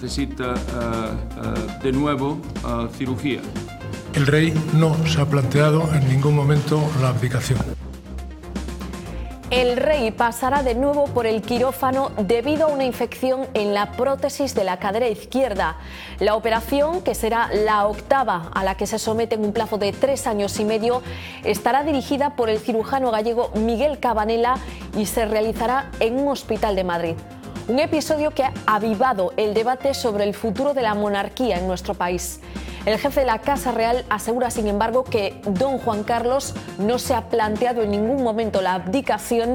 necesita de nuevo cirugía. El rey no se ha planteado en ningún momento la abdicación. El rey pasará de nuevo por el quirófano debido a una infección en la prótesis de la cadera izquierda. La operación, que será la octava a la que se somete en un plazo de 3 años y medio, estará dirigida por el cirujano gallego Miguel Cabanela y se realizará en un hospital de Madrid. Un episodio que ha avivado el debate sobre el futuro de la monarquía en nuestro país. El jefe de la Casa Real asegura, sin embargo, que don Juan Carlos no se ha planteado en ningún momento la abdicación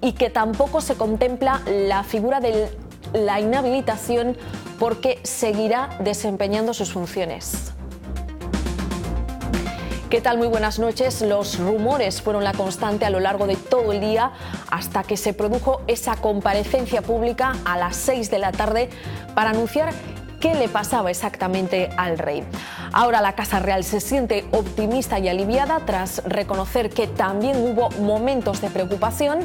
y que tampoco se contempla la figura de la inhabilitación porque seguirá desempeñando sus funciones. ¿Qué tal? Muy buenas noches. Los rumores fueron la constante a lo largo de todo el día hasta que se produjo esa comparecencia pública a las 6 de la tarde para anunciar qué le pasaba exactamente al rey. Ahora la Casa Real se siente optimista y aliviada tras reconocer que también hubo momentos de preocupación.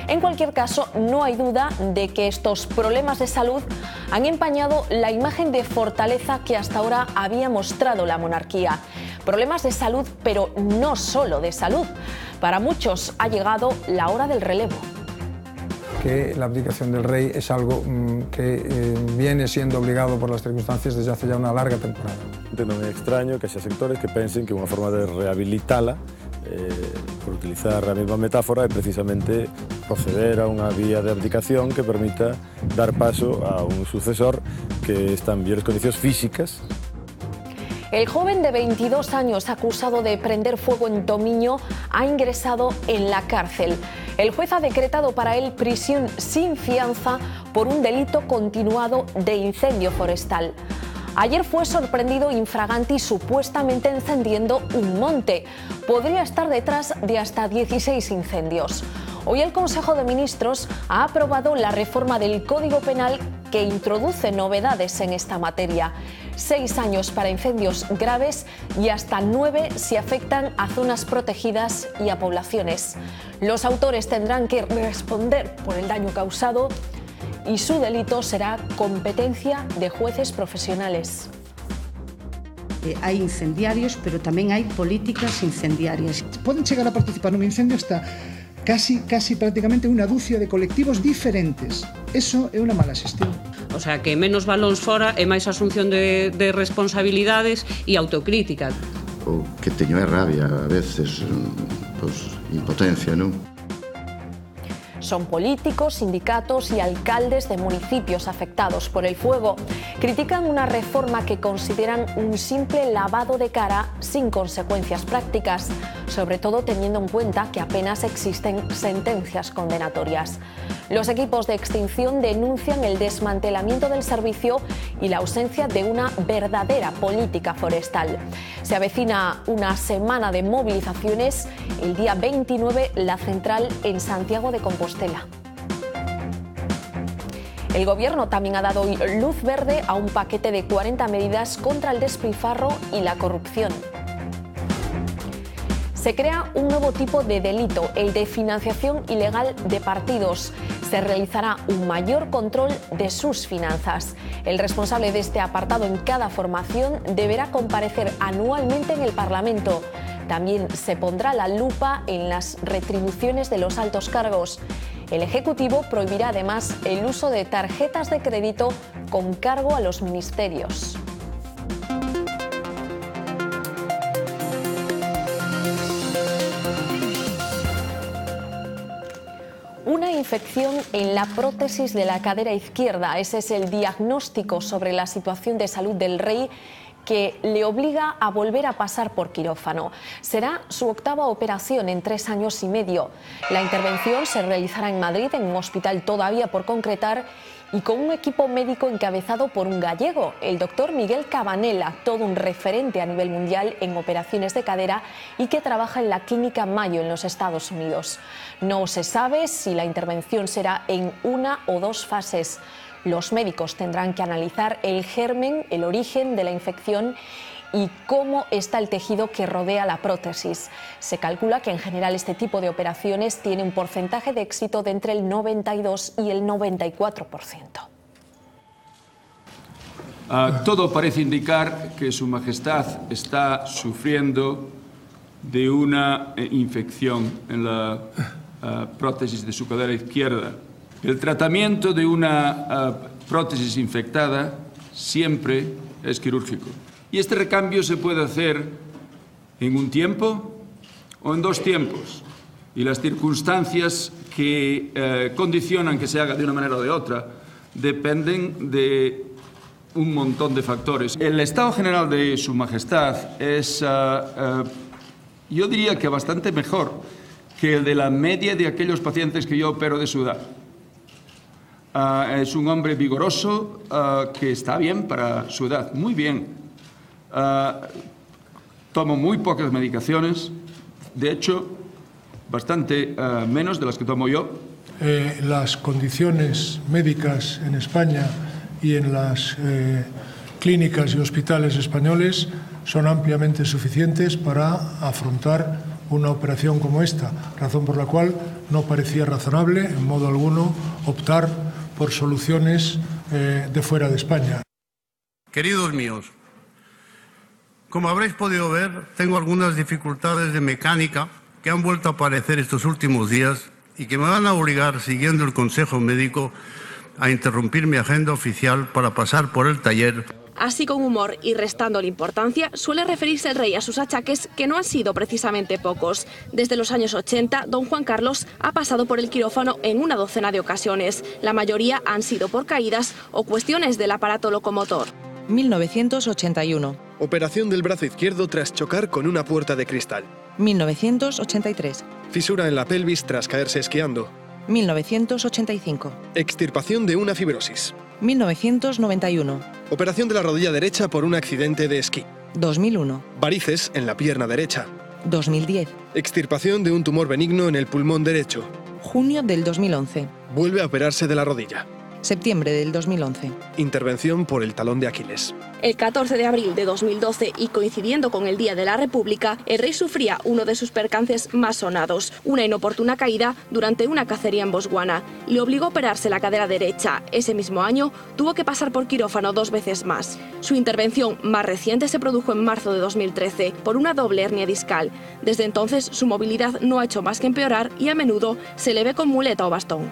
En cualquier caso, no hay duda de que estos problemas de salud han empañado la imagen de fortaleza que hasta ahora había mostrado la monarquía. Problemas de salud, pero no solo de salud. Para muchos ha llegado la hora del relevo. Que la abdicación del rey es algo que viene siendo obligado por las circunstancias desde hace ya una larga temporada. Non é extraño que haxa sectores que pensen que unha forma de rehabilitala, por utilizar a mesma metáfora, é precisamente proceder a unha vía de abdicación que permita dar paso a un sucesor que está en mellores condicións físicas. El joven de 22 años acusado de prender fuego en Tomiño ha ingresado en la cárcel. El juez ha decretado para él prisión sin fianza por un delito continuado de incendio forestal. Ayer fue sorprendido infraganti supuestamente encendiendo un monte. Podría estar detrás de hasta 16 incendios. Hoy el Consejo de Ministros ha aprobado la reforma del Código Penal que introduce novedades en esta materia. 6 años para incendios graves y hasta 9 si afectan a zonas protegidas y a poblaciones. Los autores tendrán que responder por el daño causado y su delito será competencia de jueces profesionales. Hai incendiarios, pero tamén hai políticas incendiarias. Poden chegar a participar nun incendio hasta casi prácticamente unha dúcia de colectivos diferentes. Eso é unha mala xestión. O sea, que menos balóns fora e máis asunción de responsabilidades e autocrítica. O que teño é rabia, a veces, pues, impotencia, non? Son políticos, sindicatos y alcaldes de municipios afectados por el fuego. Critican una reforma que consideran un simple lavado de cara sin consecuencias prácticas, sobre todo teniendo en cuenta que apenas existen sentencias condenatorias. Los equipos de extinción denuncian el desmantelamiento del servicio y la ausencia de una verdadera política forestal. Se avecina una semana de movilizaciones. El día 29, la central en Santiago de Compostela. El Gobierno también ha dado luz verde a un paquete de 40 medidas contra el despilfarro y la corrupción. Se crea un nuevo tipo de delito, el de financiación ilegal de partidos. Se realizará un mayor control de sus finanzas. El responsable de este apartado en cada formación deberá comparecer anualmente en el Parlamento. También se pondrá la lupa en las retribuciones de los altos cargos. El Ejecutivo prohibirá además el uso de tarjetas de crédito con cargo a los ministerios. Una infección en la prótesis de la cadera izquierda. Ese es el diagnóstico sobre la situación de salud del rey, que le obliga a volver a pasar por quirófano. Será su octava operación en 3 años y medio. La intervención se realizará en Madrid, en un hospital todavía por concretar, y con un equipo médico encabezado por un gallego, el doctor Miguel Cabanela, todo un referente a nivel mundial en operaciones de cadera y que trabaja en la Clínica Mayo en los Estados Unidos. No se sabe si la intervención será en 1 o 2 fases. Los médicos tendrán que analizar el germen, el origen de la infección y cómo está el tejido que rodea la prótesis. Se calcula que en general este tipo de operaciones tiene un porcentaje de éxito de entre el 92 y el 94%. Todo parece indicar que Su Majestad está sufriendo de una infección en la prótesis de su cadera izquierda. El tratamiento de una prótesis infectada siempre es quirúrgico. Y este recambio se puede hacer en un tiempo o en 2 tiempos. Y las circunstancias que condicionan que se haga de una manera o de otra dependen de un montón de factores. El estado general de Su Majestad es, yo diría que bastante mejor que el de la media de aquellos pacientes que yo opero de su edad. Es un hombre vigoroso que está bien para su edad, muy bien. Tomo muy pocas medicaciones, de hecho, bastante menos de las que tomo yo. Las condiciones médicas en España y en las clínicas y hospitales españoles son ampliamente suficientes para afrontar una operación como esta, razón por la cual no parecía razonable, en modo alguno, optar por soluciones de fuera de España. Queridos míos, como habréis podido ver, tengo algunas dificultades de mecánica que han vuelto a aparecer estos últimos días y que me van a obligar, siguiendo el consejo médico, a interrumpir mi agenda oficial para pasar por el taller. Así, con humor y restándole importancia, suele referirse el rey a sus achaques, que no han sido precisamente pocos. Desde los años 80, don Juan Carlos ha pasado por el quirófano en una docena de ocasiones. La mayoría han sido por caídas o cuestiones del aparato locomotor. 1981. Operación del brazo izquierdo tras chocar con una puerta de cristal. 1983. Fisura en la pelvis tras caerse esquiando. 1985. Extirpación de una fibrosis. 1991. Operación de la rodilla derecha por un accidente de esquí. 2001. Varices en la pierna derecha. 2010. Extirpación de un tumor benigno en el pulmón derecho. Junio del 2011. Vuelve a operarse de la rodilla. Septiembre del 2011. Intervención por el talón de Aquiles. El 14 de abril de 2012, y coincidiendo con el Día de la República, el rey sufría uno de sus percances más sonados, una inoportuna caída durante una cacería en Botswana. Le obligó a operarse la cadera derecha. Ese mismo año tuvo que pasar por quirófano 2 veces más. Su intervención más reciente se produjo en marzo de 2013 por una doble hernia discal. Desde entonces su movilidad no ha hecho más que empeorar y a menudo se le ve con muleta o bastón.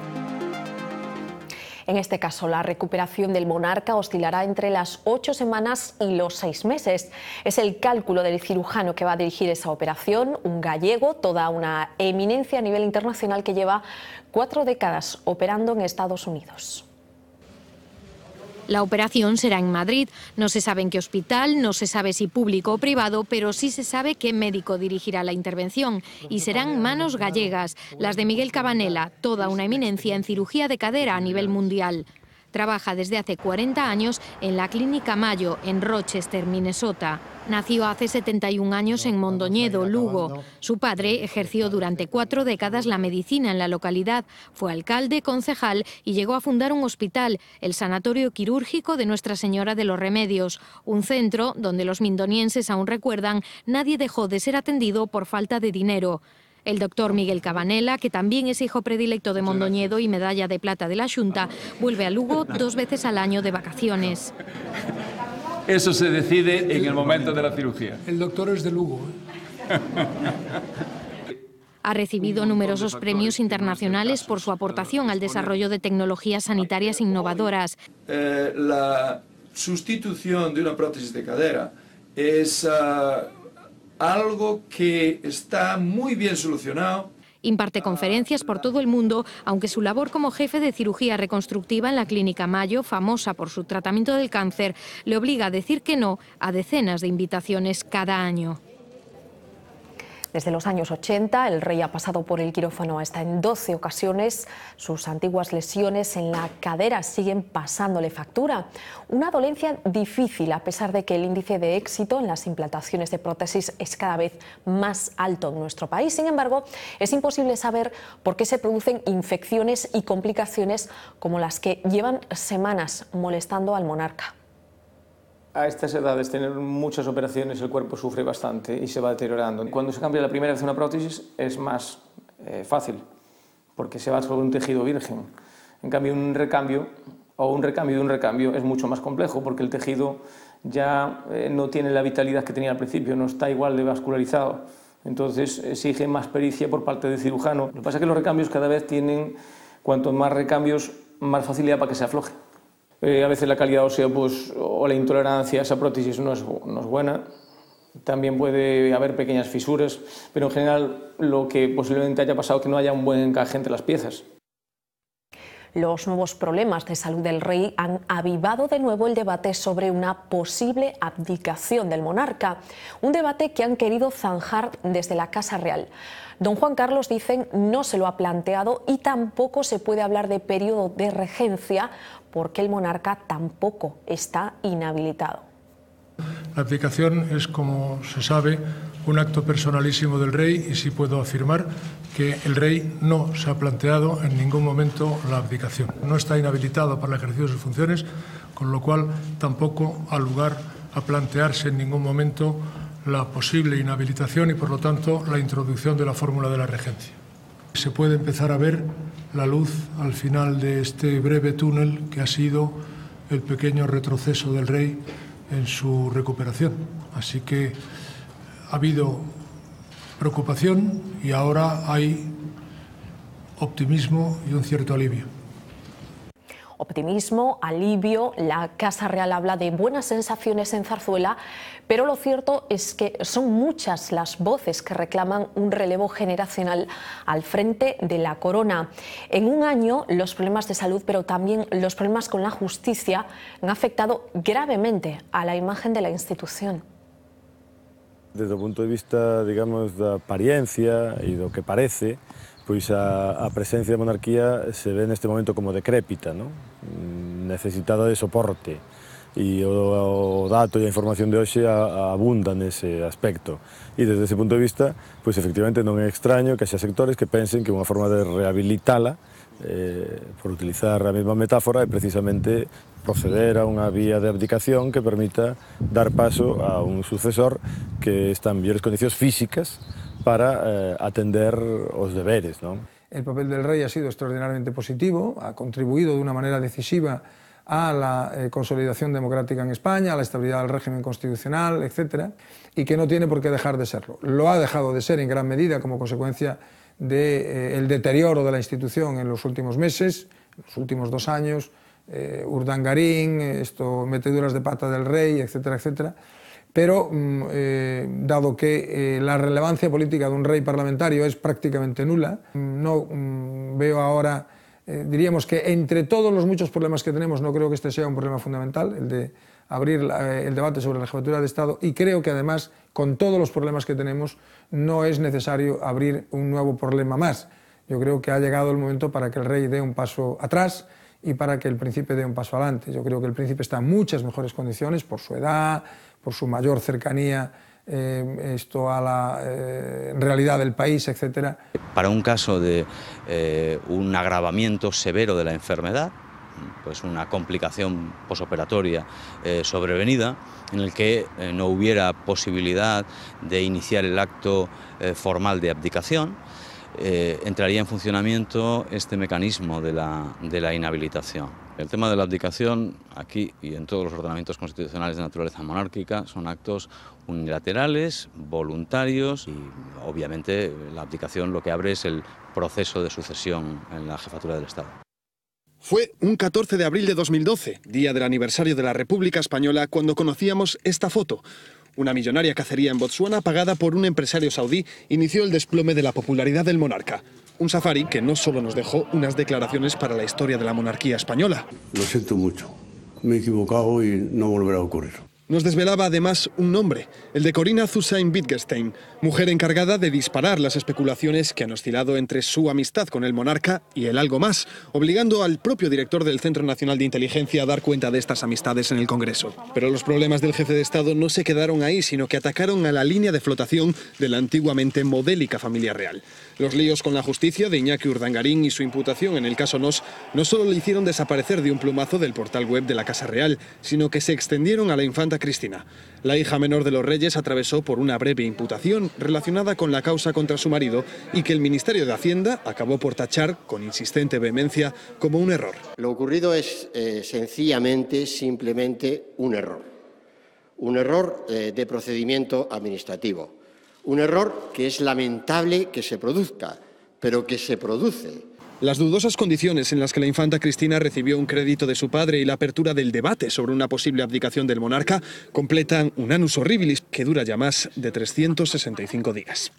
En este caso, la recuperación del monarca oscilará entre las 8 semanas y los 6 meses. Es el cálculo del cirujano que va a dirigir esa operación, un gallego, toda una eminencia a nivel internacional que lleva 4 décadas operando en Estados Unidos. La operación será en Madrid. No se sabe en qué hospital, no se sabe si público o privado, pero sí se sabe qué médico dirigirá la intervención. Y serán manos gallegas, las de Miguel Cabanela, toda una eminencia en cirugía de cadera a nivel mundial. Trabaja desde hace 40 años en la Clínica Mayo, en Rochester, Minnesota. Nació hace 71 años en Mondoñedo, Lugo. Su padre ejerció durante 4 décadas la medicina en la localidad. Fue alcalde, concejal y llegó a fundar un hospital, el Sanatorio Quirúrgico de Nuestra Señora de los Remedios, un centro donde los mindonienses aún recuerdan nadie dejó de ser atendido por falta de dinero. El doctor Miguel Cabanela, que también es hijo predilecto de Mondoñedo y medalla de plata de la Xunta, vuelve a Lugo 2 veces al año de vacaciones. Eso se decide en el momento de la cirugía. El doctor es de Lugo. Ha recibido numerosos premios internacionales por su aportación al desarrollo de tecnologías sanitarias innovadoras. La sustitución de una prótesis de cadera es algo que está muy bien solucionado. Imparte conferencias por todo el mundo, aunque su labor como jefe de cirugía reconstructiva en la Clínica Mayo, famosa por su tratamiento del cáncer, le obliga a decir que no a decenas de invitaciones cada año. Desde los años 80, el rey ha pasado por el quirófano hasta en 12 ocasiones. Sus antiguas lesiones en la cadera siguen pasándole factura. Una dolencia difícil, a pesar de que el índice de éxito en las implantaciones de prótesis es cada vez más alto en nuestro país. Sin embargo, es imposible saber por qué se producen infecciones y complicaciones como las que llevan semanas molestando al monarca. A estas edades, tener muchas operaciones, el cuerpo sufre bastante y se va deteriorando. Cuando se cambia la primera vez una prótesis es más fácil, porque se va sobre un tejido virgen. En cambio, un recambio o un recambio de un recambio es mucho más complejo porque el tejido ya no tiene la vitalidad que tenía al principio, no está igual de vascularizado. Entonces exige más pericia por parte del cirujano. Lo que pasa es que los recambios cada vez tienen, cuanto más recambios, más facilidad para que se afloje. A veces la calidad ósea pues, o la intolerancia a esa prótesis no es buena. También puede haber pequeñas fisuras, pero en general lo que posiblemente haya pasado es que no haya un buen encaje entre las piezas. Los nuevos problemas de salud del rey han avivado de nuevo el debate sobre una posible abdicación del monarca, un debate que han querido zanjar desde la Casa Real. Don Juan Carlos, dicen, no se lo ha planteado y tampoco se puede hablar de periodo de regencia porque el monarca tampoco está inhabilitado. La abdicación es, como se sabe, un acto personalísimo del rey y sí puedo afirmar que el rey no se ha planteado en ningún momento la abdicación. No está inhabilitado para el ejercicio de sus funciones, con lo cual tampoco ha lugar a plantearse en ningún momento la posible inhabilitación y, por lo tanto, la introducción de la fórmula de la regencia. Se puede empezar a ver la luz al final de este breve túnel que ha sido el pequeño retroceso del rey en su recuperación. Así que ha habido preocupación y ahora hay optimismo y un cierto alivio. Optimismo, alivio, la Casa Real habla de buenas sensaciones en Zarzuela, pero lo cierto es que son muchas las voces que reclaman un relevo generacional al frente de la corona. En un año, los problemas de salud, pero también los problemas con la justicia, han afectado gravemente a la imagen de la institución. Desde o punto de vista, digamos, da apariencia e do que parece, pois a presencia da monarquía se ve neste momento como decrépita, ¿no? Necesitada de soporte, e o dato e a información de hoxe abunda nese aspecto. E desde ese punto de vista, pois efectivamente non é extraño que haxa sectores que pensen que unha forma de rehabilitala, por utilizar a mesma metáfora, é precisamente proceder a unha vía de abdicación que permita dar paso a un sucesor que está en mellores condicións físicas para atender os deberes, ¿no? El papel del rey ha sido extraordinariamente positivo, ha contribuido de una manera decisiva a la consolidación democrática en España, a la estabilidad del régimen constitucional, etc., y que no tiene por qué dejar de serlo. Lo ha dejado de ser en gran medida como consecuencia del deterioro de la institución en los últimos meses, en los últimos 2 años, Urdangarín, meteduras de pata del rey, etcétera, etcétera. Pero, dado que la relevancia política de un rey parlamentario es prácticamente nula, no veo ahora, diríamos que entre todos los muchos problemas que tenemos, no creo que este sea un problema fundamental, el de abrir el debate sobre la jefatura de Estado, y creo que además, con todos los problemas que tenemos, no es necesario abrir un nuevo problema más. Yo creo que ha llegado el momento para que el rey dé un paso atrás y para que el príncipe dé un paso adelante. Yo creo que el príncipe está en muchas mejores condiciones por su edad, por su mayor cercanía a la realidad del país, etc. Para un caso de un agravamiento severo de la enfermedad, pues una complicación posoperatoria sobrevenida, en el que no hubiera posibilidad de iniciar el acto formal de abdicación, entraría en funcionamiento este mecanismo de la inhabilitación. El tema de la abdicación, aquí y en todos los ordenamientos constitucionales de naturaleza monárquica, son actos unilaterales, voluntarios, y obviamente la abdicación lo que abre es el proceso de sucesión en la jefatura del Estado. Fue un 14 de abril de 2012, día del aniversario de la República Española, cuando conocíamos esta foto. Una millonaria cacería en Botsuana, pagada por un empresario saudí, inició el desplome de la popularidad del monarca. Un safari que no solo nos dejó unas declaraciones para la historia de la monarquía española. Lo siento mucho, me he equivocado y no volverá a ocurrir. Nos desvelaba además un nombre, el de Corinna Zusain-Wittgenstein, mujer encargada de disparar las especulaciones que han oscilado entre su amistad con el monarca y el algo más, obligando al propio director del Centro Nacional de Inteligencia a dar cuenta de estas amistades en el Congreso. Pero los problemas del jefe de Estado no se quedaron ahí, sino que atacaron a la línea de flotación de la antiguamente modélica familia real. Los líos con la justicia de Iñaki Urdangarín y su imputación en el caso Nos no solo le hicieron desaparecer de un plumazo del portal web de la Casa Real, sino que se extendieron a la infanta infanta Cristina. La hija menor de los reyes atravesó por una breve imputación relacionada con la causa contra su marido y que el Ministerio de Hacienda acabó por tachar con insistente vehemencia como un error. Lo ocurrido es sencillamente, simplemente un error. Un error de procedimiento administrativo. Un error que es lamentable que se produzca, pero que se produce. Las dudosas condiciones en las que la infanta Cristina recibió un crédito de su padre y la apertura del debate sobre una posible abdicación del monarca completan un annus horribilis que dura ya más de 365 días.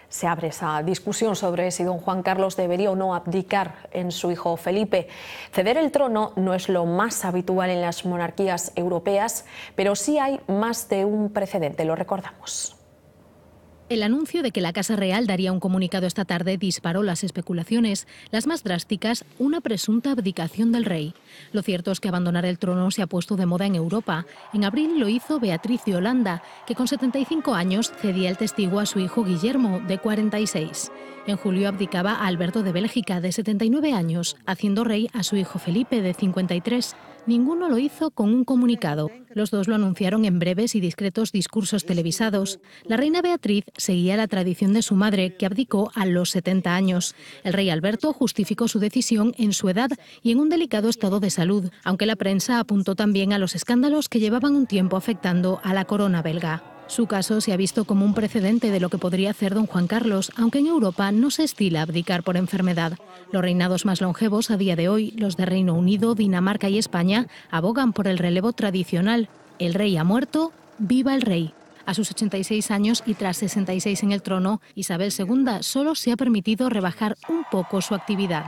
Se abre esa discusión sobre si don Juan Carlos debería o no abdicar en su hijo Felipe. Ceder el trono no es lo más habitual en las monarquías europeas, pero sí hay más de un precedente, lo recordamos. El anuncio de que la Casa Real daría un comunicado esta tarde disparó las especulaciones, las más drásticas, una presunta abdicación del rey. Lo cierto es que abandonar el trono se ha puesto de moda en Europa. En abril lo hizo Beatriz de Holanda, que con 75 años cedía el testigo a su hijo Guillermo, de 46. En julio abdicaba a Alberto de Bélgica, de 79 años, haciendo rey a su hijo Felipe, de 53. Ninguno lo hizo con un comunicado. Los dos lo anunciaron en breves y discretos discursos televisados. La reina Beatriz seguía la tradición de su madre, que abdicó a los 70 años. El rey Alberto justificó su decisión en su edad y en un delicado estado de salud, aunque la prensa apuntó también a los escándalos que llevaban un tiempo afectando a la corona belga. Su caso se ha visto como un precedente de lo que podría hacer don Juan Carlos, aunque en Europa no se estila abdicar por enfermedad. Los reinados más longevos a día de hoy, los de Reino Unido, Dinamarca y España, abogan por el relevo tradicional. El rey ha muerto, viva el rey. A sus 86 años y tras 66 en el trono, Isabel II solo se ha permitido rebajar un poco su actividad.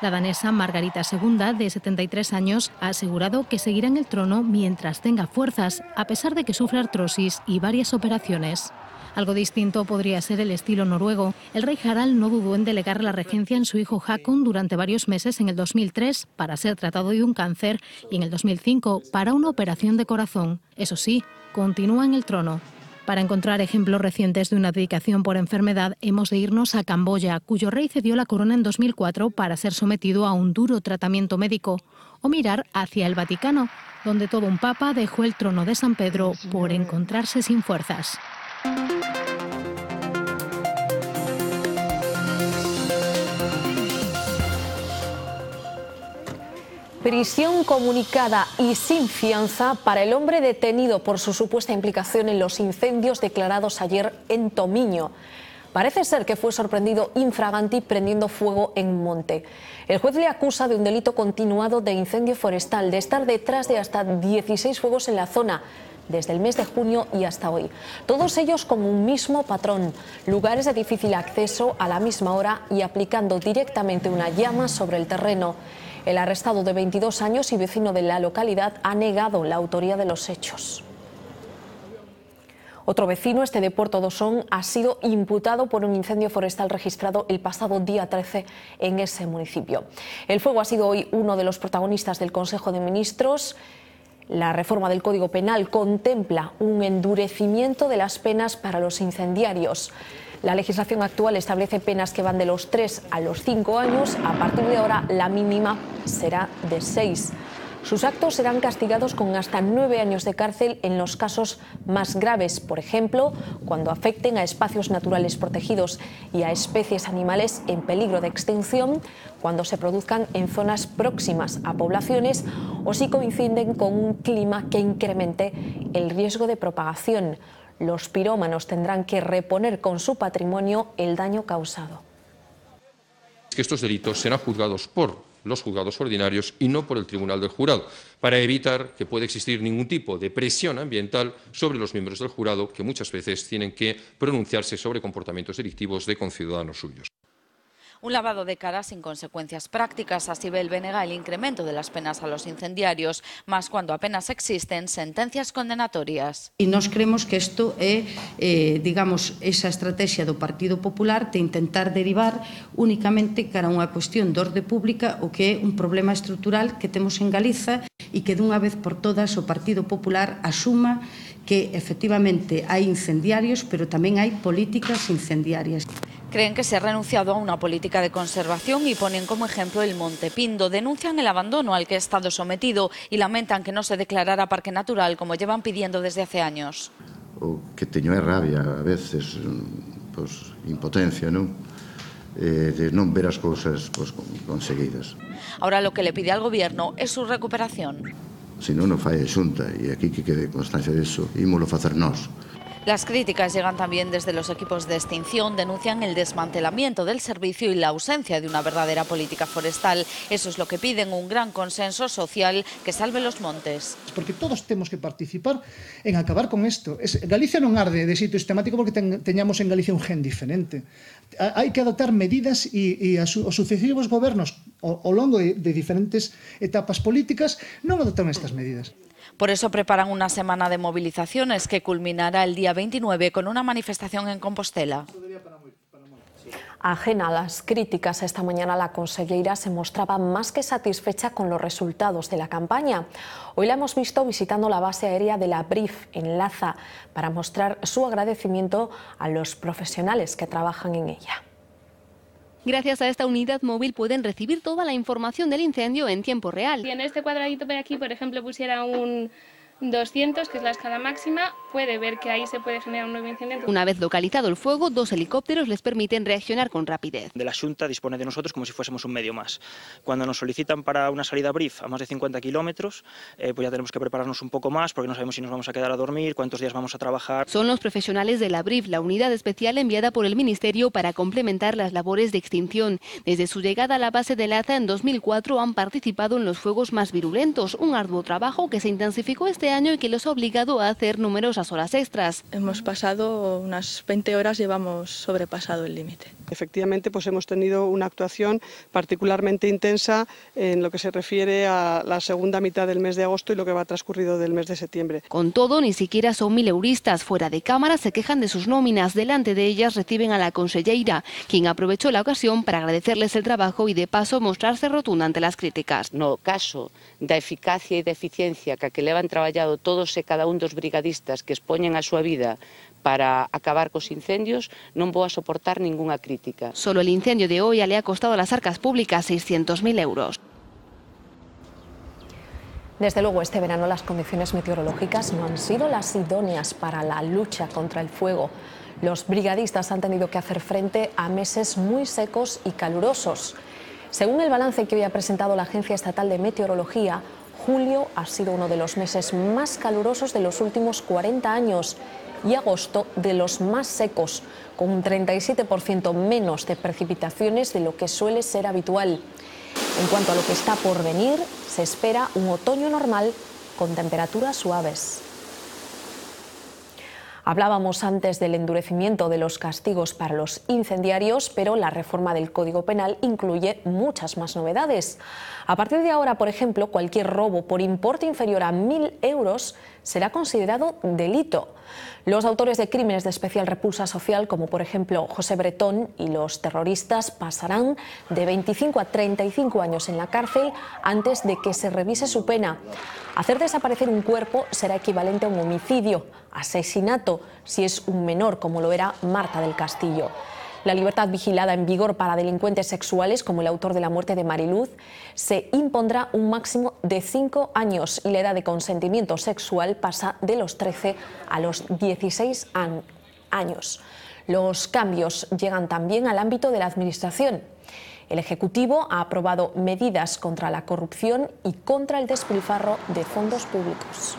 La danesa Margarita II, de 73 años, ha asegurado que seguirá en el trono mientras tenga fuerzas, a pesar de que sufre artrosis y varias operaciones. Algo distinto podría ser el estilo noruego. El rey Harald no dudó en delegar la regencia en su hijo Haakon durante varios meses en el 2003 para ser tratado de un cáncer y en el 2005 para una operación de corazón. Eso sí, continúa en el trono. Para encontrar ejemplos recientes de una abdicación por enfermedad, hemos de irnos a Camboya, cuyo rey cedió la corona en 2004 para ser sometido a un duro tratamiento médico, o mirar hacia el Vaticano, donde todo un papa dejó el trono de San Pedro por encontrarse sin fuerzas. Prisión comunicada y sin fianza para el hombre detenido por su supuesta implicación en los incendios declarados ayer en Tomiño. Parece ser que fue sorprendido infraganti prendiendo fuego en un monte. El juez le acusa de un delito continuado de incendio forestal, de estar detrás de hasta 16 fuegos en la zona, desde el mes de junio y hasta hoy. Todos ellos con un mismo patrón, lugares de difícil acceso a la misma hora y aplicando directamente una llama sobre el terreno. El arrestado de 22 años y vecino de la localidad ha negado la autoría de los hechos. Otro vecino, este de Puerto Dosón, ha sido imputado por un incendio forestal registrado el pasado día 13 en ese municipio. El fuego ha sido hoy uno de los protagonistas del Consejo de Ministros. La reforma del Código Penal contempla un endurecimiento de las penas para los incendiarios. La legislación actual establece penas que van de los 3 a los 5 años. A partir de ahora, la mínima será de 6. Sus actos serán castigados con hasta 9 años de cárcel en los casos más graves, por ejemplo, cuando afecten a espacios naturales protegidos y a especies animales en peligro de extinción, cuando se produzcan en zonas próximas a poblaciones o si coinciden con un clima que incremente el riesgo de propagación. Los pirómanos tendrán que reponer con su patrimonio el daño causado. Que estos delitos serán juzgados por los juzgados ordinarios y no por el Tribunal del Jurado, para evitar que pueda existir ningún tipo de presión ambiental sobre los miembros del jurado, que muchas veces tienen que pronunciarse sobre comportamientos delictivos de conciudadanos suyos. Un lavado de cara sin consecuencias prácticas. Así ve el BNG el incremento de las penas a los incendiarios, más cuando apenas existen sentencias condenatorias. E nós creemos que isto é, digamos, esa estrategia do Partido Popular de intentar derivar únicamente cara a unha cuestión de orde pública o que é un problema estrutural que temos en Galiza e que dunha vez por todas o Partido Popular asuma que efectivamente hai incendiarios, pero tamén hai políticas incendiarias. Creen que se ha renunciado a una política de conservación y ponen como ejemplo el Monte Pindo. Denuncian el abandono al que ha estado sometido y lamentan que no se declarara parque natural como llevan pidiendo desde hace años. O que teño é rabia, a veces, pois, impotencia, non? De non ver as cousas conseguidas. Ahora lo que le pide al Gobierno es su recuperación. Se non o fai a Xunta, e aquí que quede constancia disso, ímolo facer nós. Las críticas llegan también desde los equipos de extinción, denuncian el desmantelamiento del servicio y la ausencia de una verdadera política forestal. Eso es lo que piden, un gran consenso social que salve los montes. Porque todos tenemos que participar en acabar con esto. Galicia non arde de sitio sistemático porque teñamos en Galicia un gen diferente. Hai que adoptar medidas e os sucesivos gobernos ao longo de diferentes etapas políticas non adoptaron estas medidas. Por eso preparan una semana de movilizaciones que culminará el día 29 con una manifestación en Compostela. Ajena a las críticas, esta mañana la consellera se mostraba más que satisfecha con los resultados de la campaña. Hoy la hemos visto visitando la base aérea de la BRIF en Laza para mostrar su agradecimiento a los profesionales que trabajan en ella. Gracias a esta unidad móvil pueden recibir toda la información del incendio en tiempo real. Si en este cuadradito por aquí, por ejemplo, pusiera un 200, que es la escala máxima, puede ver que ahí se puede generar un nuevo incendio. Una vez localizado el fuego, 2 helicópteros les permiten reaccionar con rapidez. De la Xunta dispone de nosotros como si fuésemos un medio más. Cuando nos solicitan para una salida BRIF a más de 50 kilómetros, pues ya tenemos que prepararnos un poco más porque no sabemos si nos vamos a quedar a dormir, cuántos días vamos a trabajar. Son los profesionales de la BRIF, la unidad especial enviada por el Ministerio para complementar las labores de extinción. Desde su llegada a la base de Laza en 2004 han participado en los fuegos más virulentos, un arduo trabajo que se intensificó este año y que los ha obligado a hacer numerosas horas extras. Hemos pasado unas 20 horas, llevamos sobrepasado el límite. Efectivamente, pues hemos tenido una actuación particularmente intensa en lo que se refiere a la segunda mitad del mes de agosto y lo que va transcurrido del mes de septiembre. Con todo, ni siquiera son mileuristas. Fuera de cámara se quejan de sus nóminas. Delante de ellas reciben a la conselleira, quien aprovechó la ocasión para agradecerles el trabajo y de paso mostrarse rotunda ante las críticas. No caso da eficacia e da eficiencia que levan traballado todos e cada un dos brigadistas que expoñen a súa vida para acabar cos incendios, non vou a soportar ningunha crítica. Solo el incendio de Oia le ha costado a las arcas públicas 600.000 euros. Desde luego, este verano las condiciones meteorológicas no han sido las idóneas para la lucha contra el fuego. Los brigadistas han tenido que hacer frente a meses muy secos y calurosos. Según el balance que hoy ha presentado la Agencia Estatal de Meteorología, julio ha sido uno de los meses más calurosos de los últimos 40 años y agosto de los más secos, con un 37% menos de precipitaciones de lo que suele ser habitual. En cuanto a lo que está por venir, se espera un otoño normal con temperaturas suaves. Hablábamos antes del endurecimiento de los castigos para los incendiarios, pero la reforma del Código Penal incluye muchas más novedades. A partir de ahora, por ejemplo, cualquier robo por importe inferior a 1.000 euros será considerado delito. Los autores de crímenes de especial repulsa social, como por ejemplo José Bretón y los terroristas, pasarán de 25 a 35 años en la cárcel antes de que se revise su pena. Hacer desaparecer un cuerpo será equivalente a un homicidio, asesinato, si es un menor, como lo era Marta del Castillo. La libertad vigilada en vigor para delincuentes sexuales, como el autor de la muerte de Mariluz, se impondrá un máximo de 5 años y la edad de consentimiento sexual pasa de los 13 a los 16 años. Los cambios llegan también al ámbito de la Administración. El Ejecutivo ha aprobado medidas contra la corrupción y contra el despilfarro de fondos públicos.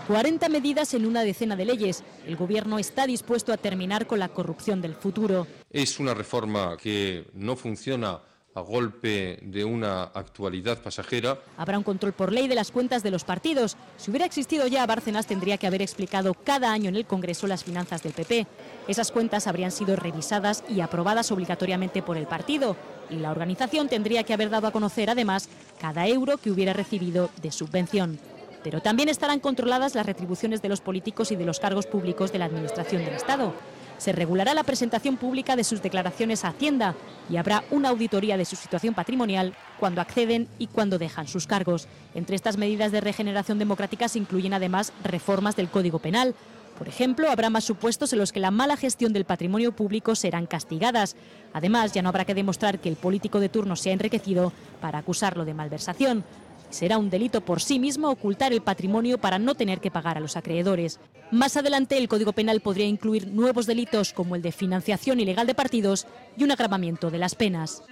40 medidas en una decena de leyes. El Gobierno está dispuesto a terminar con la corrupción del futuro. Es una reforma que no funciona a golpe de una actualidad pasajera. Habrá un control por ley de las cuentas de los partidos. Si hubiera existido ya, Bárcenas tendría que haber explicado cada año en el Congreso las finanzas del PP. Esas cuentas habrían sido revisadas y aprobadas obligatoriamente por el partido. Y la organización tendría que haber dado a conocer, además, cada euro que hubiera recibido de subvención. Pero también estarán controladas las retribuciones de los políticos y de los cargos públicos de la Administración del Estado. Se regulará la presentación pública de sus declaraciones a Hacienda y habrá una auditoría de su situación patrimonial cuando acceden y cuando dejan sus cargos. Entre estas medidas de regeneración democrática se incluyen además reformas del Código Penal. Por ejemplo, habrá más supuestos en los que la mala gestión del patrimonio público serán castigadas. Además, ya no habrá que demostrar que el político de turno se ha enriquecido para acusarlo de malversación. Será un delito por sí mismo ocultar el patrimonio para no tener que pagar a los acreedores. Más adelante, el Código Penal podría incluir nuevos delitos como el de financiación ilegal de partidos y un agravamiento de las penas.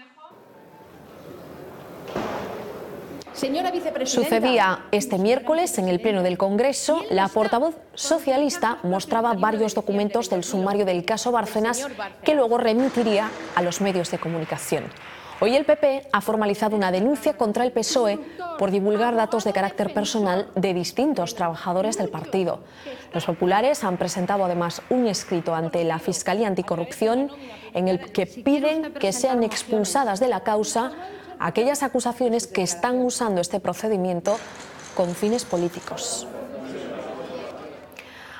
Señora vicepresidenta. Sucedía este miércoles en el Pleno del Congreso. La portavoz socialista mostraba varios documentos del sumario del caso Bárcenas que luego remitiría a los medios de comunicación. Hoy el PP ha formalizado una denuncia contra el PSOE por divulgar datos de carácter personal de distintos trabajadores del partido. Los populares han presentado además un escrito ante la Fiscalía Anticorrupción en el que piden que sean expulsadas de la causa aquellas acusaciones que están usando este procedimiento con fines políticos.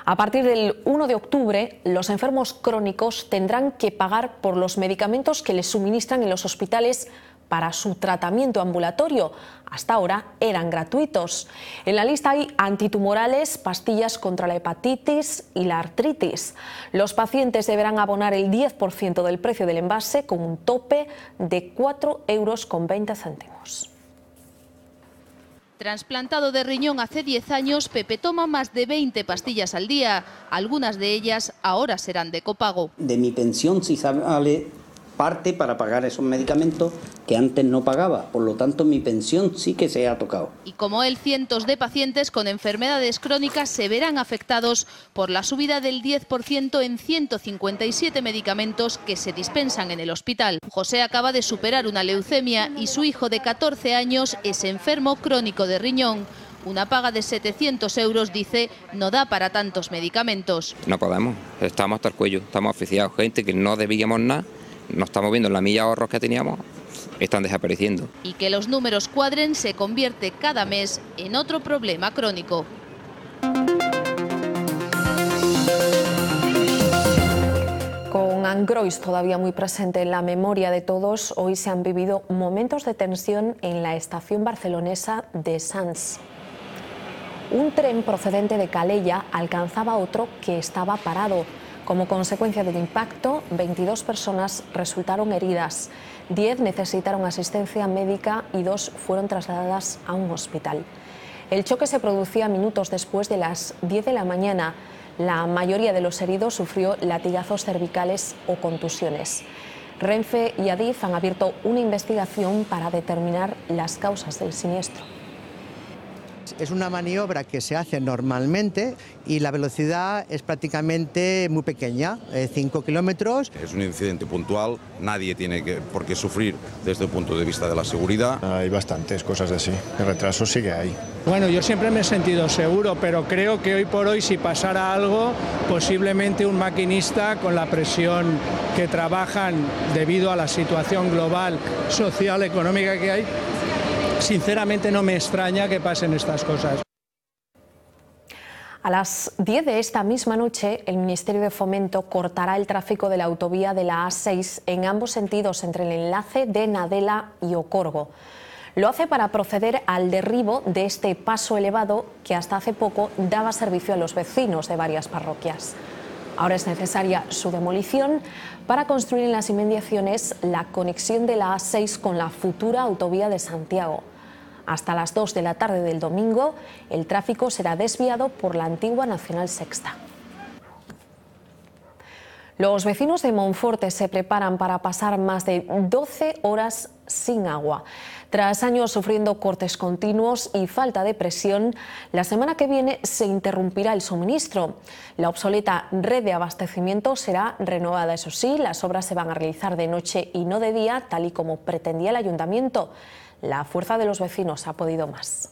A partir del 1 de octubre, los enfermos crónicos tendrán que pagar por los medicamentos que les suministran en los hospitales para su tratamiento ambulatorio. Hasta ahora eran gratuitos. En la lista hay antitumorales, pastillas contra la hepatitis y la artritis. Los pacientes deberán abonar el 10% del precio del envase con un tope de 4,20 €. Trasplantado de riñón hace 10 años, Pepe toma más de 20 pastillas al día. Algunas de ellas ahora serán de copago. De mi pensión sí sale parte para pagar esos medicamentos que antes no pagaba. Por lo tanto, mi pensión sí que se ha tocado. Y como él, cientos de pacientes con enfermedades crónicas se verán afectados por la subida del 10% en 157 medicamentos que se dispensan en el hospital. José acaba de superar una leucemia y su hijo de 14 años es enfermo crónico de riñón. Una paga de 700 €, dice, no da para tantos medicamentos. No podemos, estamos hasta el cuello, estamos asfixiados. Gente que no debíamos nada, no estamos viendo la milla de ahorros que teníamos, están desapareciendo. Y que los números cuadren se convierte cada mes en otro problema crónico. Con Angrois todavía muy presente en la memoria de todos, hoy se han vivido momentos de tensión en la estación barcelonesa de Sants. Un tren procedente de Calella alcanzaba otro que estaba parado. Como consecuencia del impacto, 22 personas resultaron heridas, 10 necesitaron asistencia médica y 2 fueron trasladadas a un hospital. El choque se producía minutos después de las 10 de la mañana. La mayoría de los heridos sufrió latigazos cervicales o contusiones. Renfe y Adif han abierto una investigación para determinar las causas del siniestro. Es una maniobra que se hace normalmente y la velocidad es prácticamente muy pequeña, 5 kilómetros. Es un incidente puntual, nadie tiene por qué sufrir desde el punto de vista de la seguridad. Hay bastantes cosas así, el retraso sigue ahí. Bueno, yo siempre me he sentido seguro, pero creo que hoy por hoy si pasara algo, posiblemente un maquinista con la presión que trabajan debido a la situación global, social, económica que hay, sinceramente no me extraña que pasen estas cosas. A las 10 de esta misma noche, el Ministerio de Fomento cortará el tráfico de la autovía de la A6 en ambos sentidos entre el enlace de Nadela y Ocorgo. Lo hace para proceder al derribo de este paso elevado que hasta hace poco daba servicio a los vecinos de varias parroquias. Ahora es necesaria su demolición para construir en las inmediaciones la conexión de la A6 con la futura autovía de Santiago. Hasta las 2 de la tarde del domingo, el tráfico será desviado por la antigua Nacional Sexta. Los vecinos de Monforte se preparan para pasar más de 12 horas sin agua. Tras años sufriendo cortes continuos y falta de presión, la semana que viene se interrumpirá el suministro. La obsoleta red de abastecimiento será renovada. Eso sí, las obras se van a realizar de noche y no de día, tal y como pretendía el ayuntamiento. La fuerza de los vecinos ha podido más.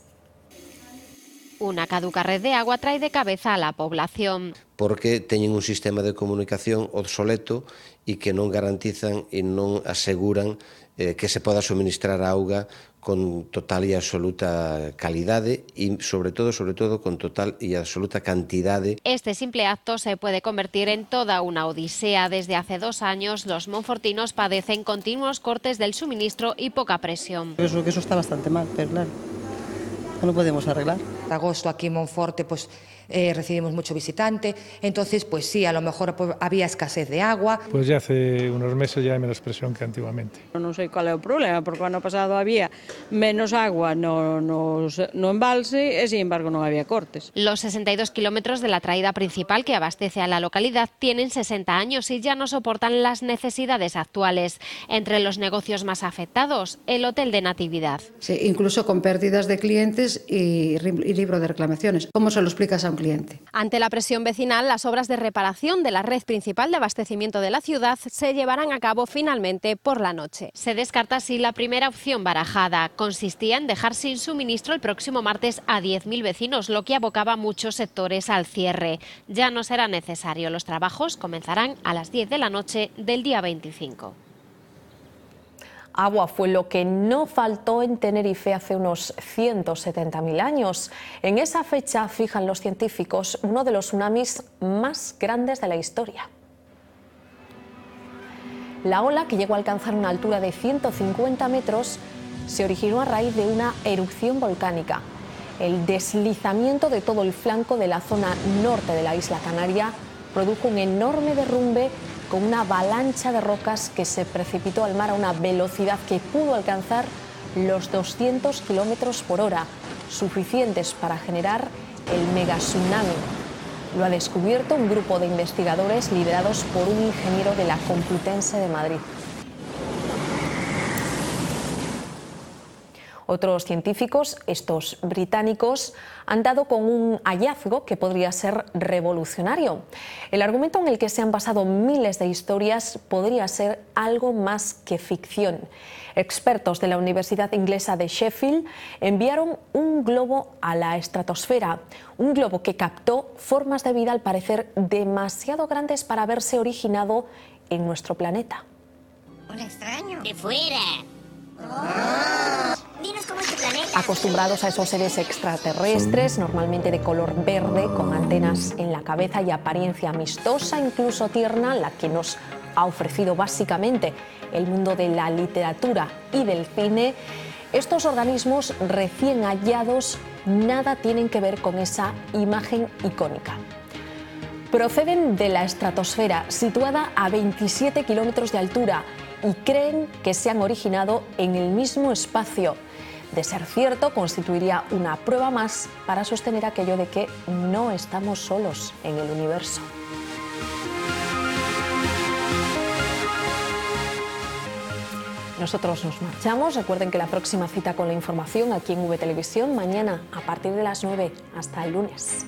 Una caduca red de agua trae de cabeza a la población. Porque teñen un sistema de comunicación obsoleto e que non garantizan e non aseguran que se poda suministrar auga con total e absoluta calidade e, sobre todo, con total e absoluta cantidade. Este simple acto se puede convertir en toda una odisea. Desde hace 2 años, los monfortinos padecen continuos cortes del suministro y poca presión. Creo que eso está bastante mal, pero claro, no lo podemos arreglar. Agosto aquí en Monforte, pues recibimos mucho visitante, entonces pues sí, a lo mejor había escasez de agua. Pues ya hace unos meses ya hay menos presión que antiguamente. Non sei qual é o problema, porque o ano pasado había menos agua no embalse e, sin embargo, non había cortes. Los 62 kilómetros de la traída principal que abastece a la localidad tienen 60 años y ya no soportan las necesidades actuales. Entre los negocios más afectados, el Hotel de Natividad. Sí, incluso con pérdidas de clientes y libro de reclamaciones. ¿Cómo se lo explicas a un cliente? Ante la presión vecinal, las obras de reparación de la red principal de abastecimiento de la ciudad se llevarán a cabo finalmente por la noche. Se descarta así la primera opción barajada. Consistía en dejar sin suministro el próximo martes a 10.000 vecinos, lo que abocaba a muchos sectores al cierre. Ya no será necesario. Los trabajos comenzarán a las 10 de la noche del día 25. Agua fue lo que no faltó en Tenerife hace unos 170.000 años. En esa fecha, fijan los científicos, uno de los tsunamis más grandes de la historia. La ola, que llegó a alcanzar una altura de 150 metros, se originó a raíz de una erupción volcánica. El deslizamiento de todo el flanco de la zona norte de la isla Canaria produjo un enorme derrumbe con una avalancha de rocas que se precipitó al mar a una velocidad que pudo alcanzar los 200 kilómetros por hora, suficientes para generar el megatsunami. Lo ha descubierto un grupo de investigadores liderados por un ingeniero de la Complutense de Madrid. Otros científicos, estos británicos, han dado con un hallazgo que podría ser revolucionario. El argumento en el que se han basado miles de historias podría ser algo más que ficción. Expertos de la Universidad Inglesa de Sheffield enviaron un globo a la estratosfera, un globo que captó formas de vida al parecer demasiado grandes para haberse originado en nuestro planeta. Un extraño. ¡De fuera! Dinos cómo es tu planeta. Acostumbrados a esos seres extraterrestres, normalmente de color verde, con antenas en la cabeza y apariencia amistosa, incluso tierna, la que nos ha ofrecido básicamente el mundo de la literatura y del cine, estos organismos recién hallados nada tienen que ver con esa imagen icónica. Proceden de la estratosfera, situada a 27 kilómetros de altura, y creen que se han originado en el mismo espacio. De ser cierto, constituiría una prueba más para sostener aquello de que no estamos solos en el universo. Nosotros nos marchamos. Recuerden que la próxima cita con la información aquí en V Televisión mañana a partir de las 9. Hasta el lunes.